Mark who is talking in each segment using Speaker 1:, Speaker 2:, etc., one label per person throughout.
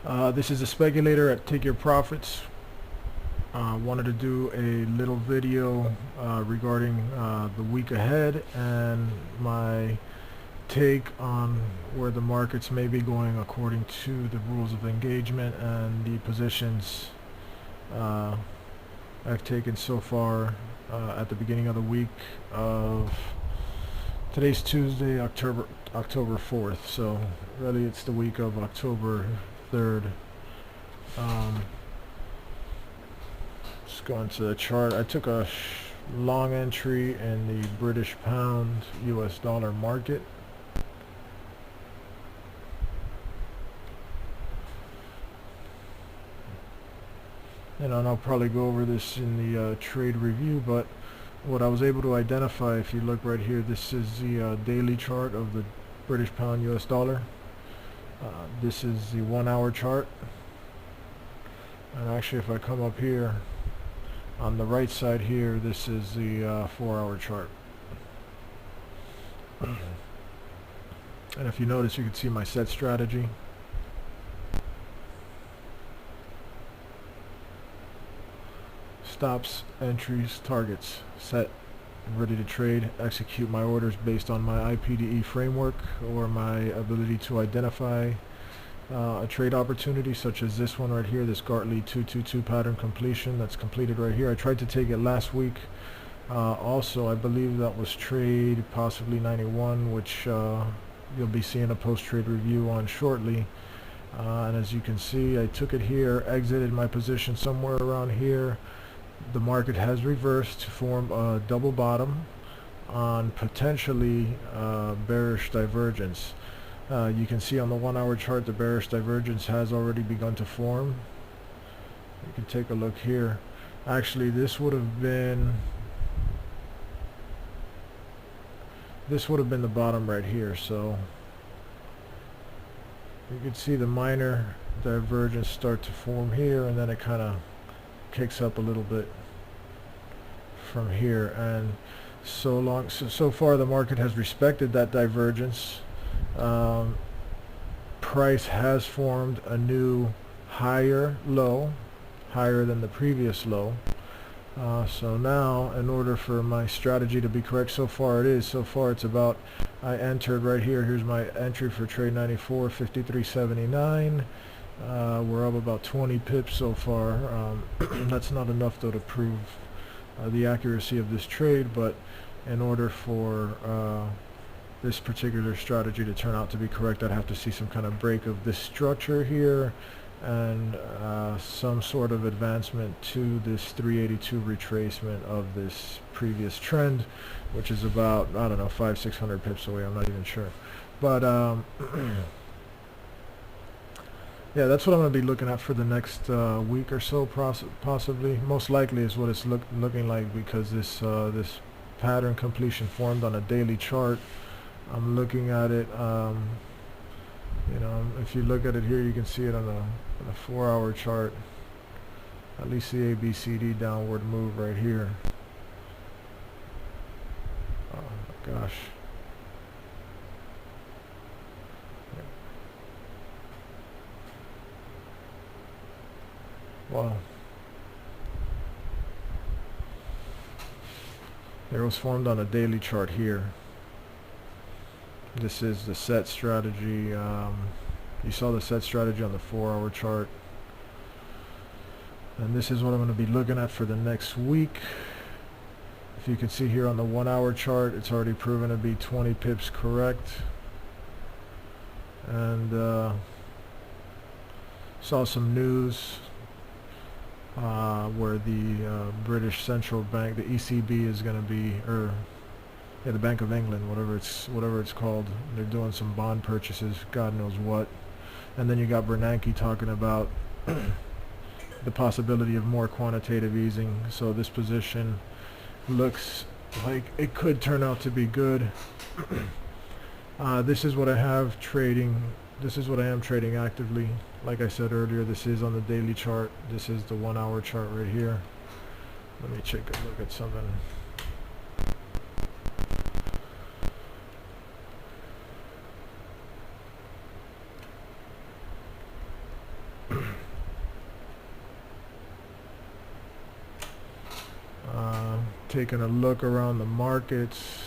Speaker 1: This is a speculator at Take Your Profits. Wanted to do a little video regarding the week ahead and my take on where the markets may be going according to the rules of engagement and the positions I've taken so far at the beginning of the week of today's Tuesday, October 4th. So really it's the week of October 3rd. Just going to the chart. I took a long entry in the British pound US dollar market. And I'll probably go over this in the trade review, but what I was able to identify, if you look right here, this is the daily chart of the British pound US dollar. This is the 1 hour chart. And actually, if I come up here on the right side here, this is the 4 hour chart. And if you notice, you can see my set strategy. Stops, entries, targets, set, ready to trade, execute my orders based on my IPDE framework or my ability to identify a trade opportunity such as this one right here, this Gartley 222 pattern completion that's completed right here. I tried to take it last week. Also, I believe that was trade possibly 91, which you'll be seeing a post-trade review on shortly. And as you can see, I took it here, exited my position somewhere around here. The market has reversed to form a double bottom on potentially bearish divergence. You can see on the 1 hour chart the bearish divergence has already begun to form. You can take a look here. Actually, this would have been the bottom right here. So you can see the minor divergence start to form here, and then it kind of kicks up a little bit from here. And so far the market has respected that divergence. Price has formed a new higher low, higher than the previous low. So now, in order for my strategy to be correct, so far it's about, I entered right here. Here's my entry for trade 94, 53.79. We're up about 20 pips so far. That's not enough though to prove the accuracy of this trade, but in order for this particular strategy to turn out to be correct, I'd have to see some kind of break of this structure here and some sort of advancement to this 382 retracement of this previous trend, which is about, I don't know, 500-600 pips away. I'm not even sure, but yeah, that's what I'm going to be looking at for the next week or so, possibly. Most likely is what it's looking like, because this pattern completion formed on a daily chart. I'm looking at it, you know, if you look at it here, you can see it on a 4 hour chart, at least the ABCD downward move right here. Oh my gosh. Wow. It was formed on a daily chart here. This is the set strategy. You saw the set strategy on the 4 hour chart. And this is what I'm going to be looking at for the next week. If you can see here on the 1 hour chart, it's already proven to be 20 pips correct. And saw some news where the British Central Bank, the ECB, is going to be, the Bank of England, whatever it's called. They're doing some bond purchases, God knows what. And then you got Bernanke talking about the possibility of more quantitative easing. So this position looks like it could turn out to be good. This is what I have trading. This is what I am trading actively. Like I said earlier, this is on the daily chart. This is the 1 hour chart right here. Let me take a look at something. taking a look around the markets.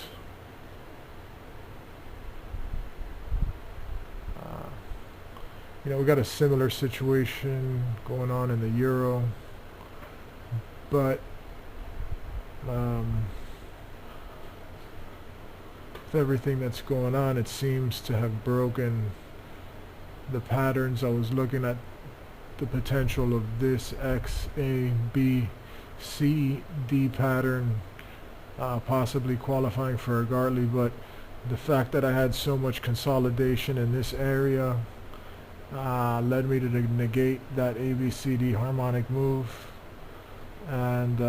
Speaker 1: You know, we got a similar situation going on in the euro, but with everything that's going on, it seems to have broken the patterns. I was looking at the potential of this X, A, B, C, D pattern possibly qualifying for a Gartley, but the fact that I had so much consolidation in this area led me to negate that ABCD harmonic move, and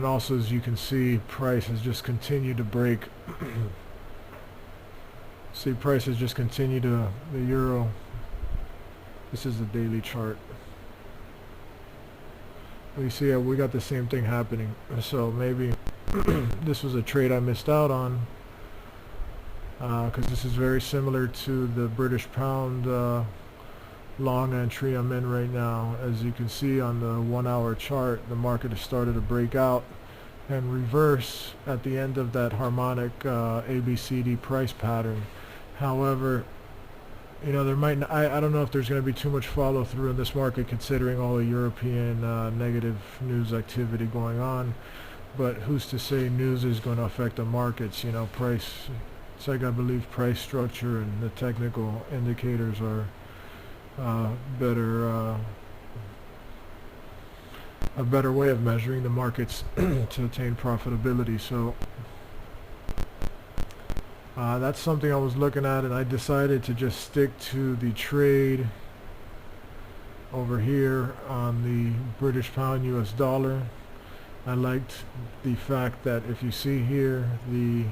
Speaker 1: also, as you can see, price has just continued to break. See, price has just continued to the euro. This is the daily chart. We see we got the same thing happening. So maybe this was a trade I missed out on, because this is very similar to the British pound long entry I'm in right now. As you can see on the 1 hour chart, the market has started to break out and reverse at the end of that harmonic ABCD price pattern. However, you know, there might I don't know if there's going to be too much follow through in this market, considering all the European negative news activity going on. But who's to say news is going to affect the markets? You know, price. It's like, I believe price structure and the technical indicators are a better way of measuring the markets to attain profitability. So that's something I was looking at, and I decided to just stick to the trade over here on the British pound US dollar. I liked the fact that if you see here, the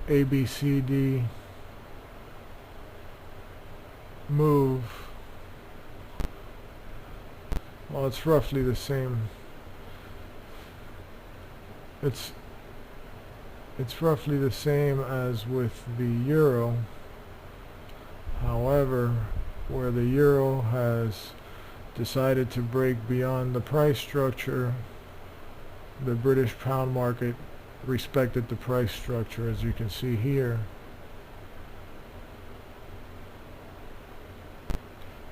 Speaker 1: ABCD move, well, it's roughly the same. It's roughly the same as with the euro. However, where the euro has decided to break beyond the price structure, the British pound market respected the price structure, as you can see here.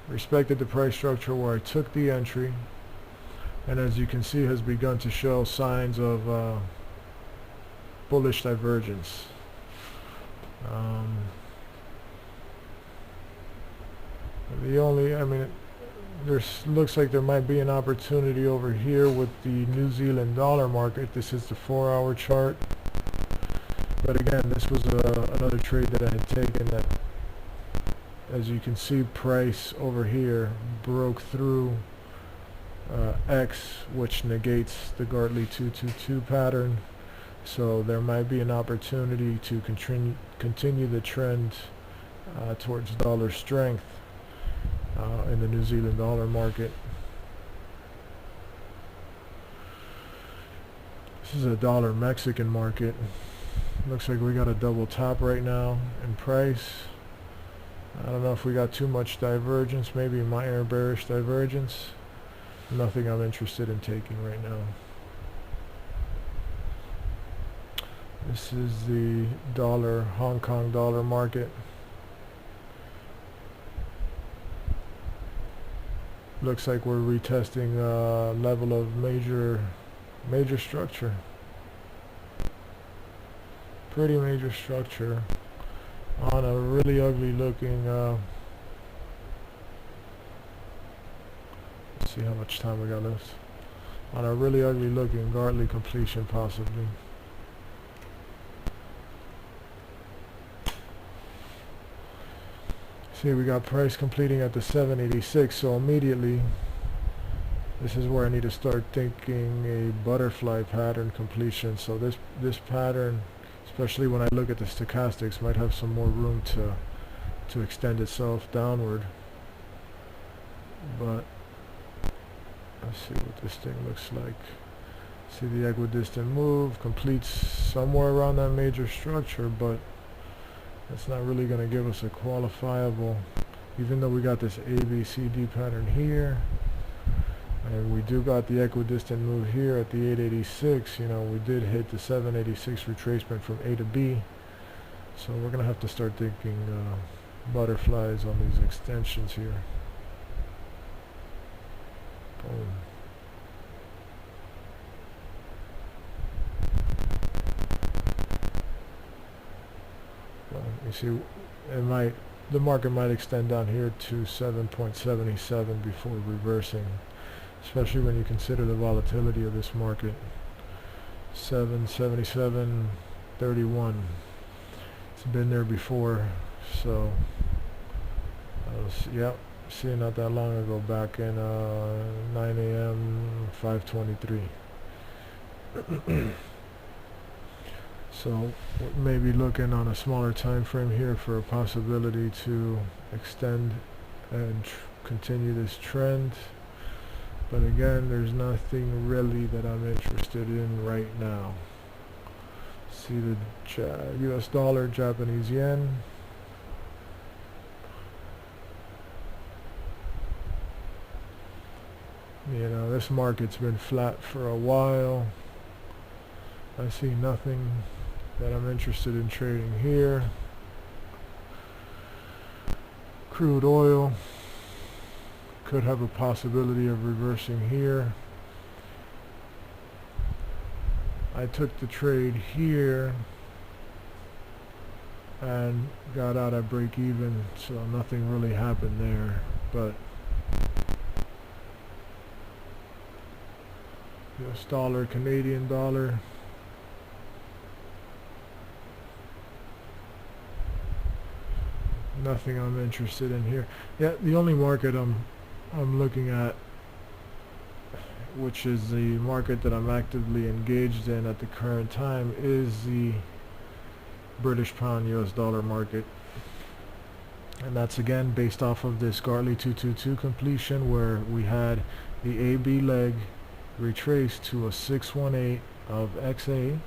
Speaker 1: Respected the price structure where I took the entry, and as you can see, has begun to show signs of bullish divergence. There looks like there might be an opportunity over here with the New Zealand dollar market. This is the 4 hour chart. But again, this was another trade that I had taken that, as you can see, price over here broke through X, which negates the Gartley 222 pattern. So there might be an opportunity to continue the trend towards dollar strength in the New Zealand dollar market. This is a dollar Mexican market. Looks like we got a double top right now in price. I don't know if we got too much divergence, maybe minor bearish divergence. Nothing I'm interested in taking right now. This is the dollar, Hong Kong dollar market. Looks like we're retesting a level of major structure. Pretty major structure on a really ugly looking let's see how much time we got left. On a really ugly looking Gartley completion possibly. See, we got price completing at the 786, so immediately this is where I need to start thinking a butterfly pattern completion. So this pattern, especially when I look at the stochastics, might have some more room to extend itself downward. But let's see what this thing looks like. See, the equidistant move completes somewhere around that major structure, but it's not really going to give us a qualifiable even though we got this ABCD pattern here, and we do got the equidistant move here at the 886, you know, we did hit the 786 retracement from A to B. So we're going to have to start thinking butterflies on these extensions here. Boom. Well, you see, the market might extend down here to 7.77 before reversing, especially when you consider the volatility of this market. 777.31. It's been there before, so I was, yep, seeing not that long ago, back in 9 a.m. 5:23. So maybe looking on a smaller time frame here for a possibility to extend and continue this trend. But again, there's nothing really that I'm interested in right now. See the US dollar, Japanese yen. You know, this market's been flat for a while. I see nothing that I'm interested in trading here. Crude oil could have a possibility of reversing here. I took the trade here and got out at break even, so nothing really happened there. But US dollar, Canadian dollar. Nothing I'm interested in here. Yeah, the only market I'm looking at, which is the market that I'm actively engaged in at the current time, is the British pound US dollar market. And that's again based off of this Gartley 222 completion, where we had the AB leg retraced to a 618 of XA,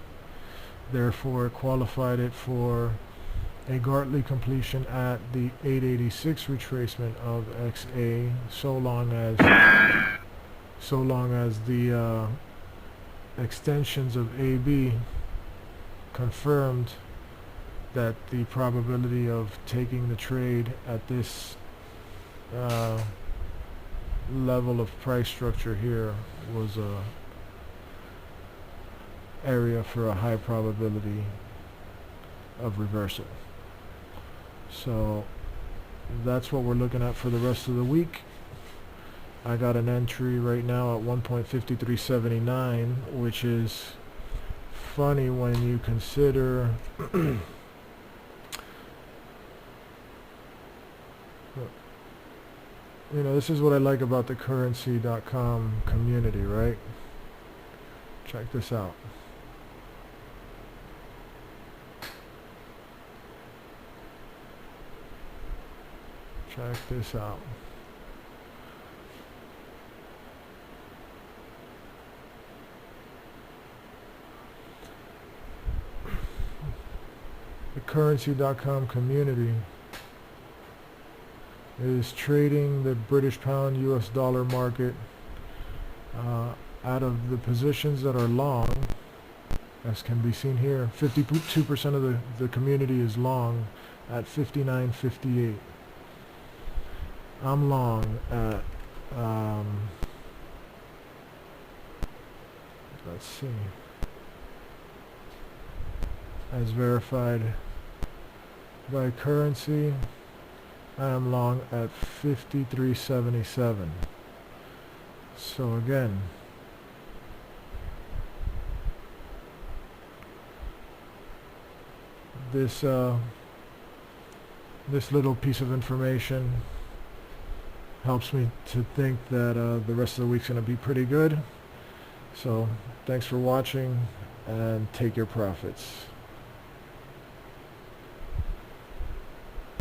Speaker 1: therefore qualified it for a Gartley completion at the 886 retracement of XA, so long as the extensions of AB confirmed that the probability of taking the trade at this level of price structure here was a area for a high probability of reversal. So that's what we're looking at for the rest of the week. I got an entry right now at 1.5379, which is funny when you consider you know, this is what I like about the currency.com community, right? Check this out. Check this out. The currency.com community is trading the British pound US dollar market out of the positions that are long, as can be seen here. 52% of the community is long at 59.58. I'm long at let's see, as verified by currency, I am long at 53.77. So again, this little piece of information helps me to think that the rest of the week's going to be pretty good. So thanks for watching, and take your profits.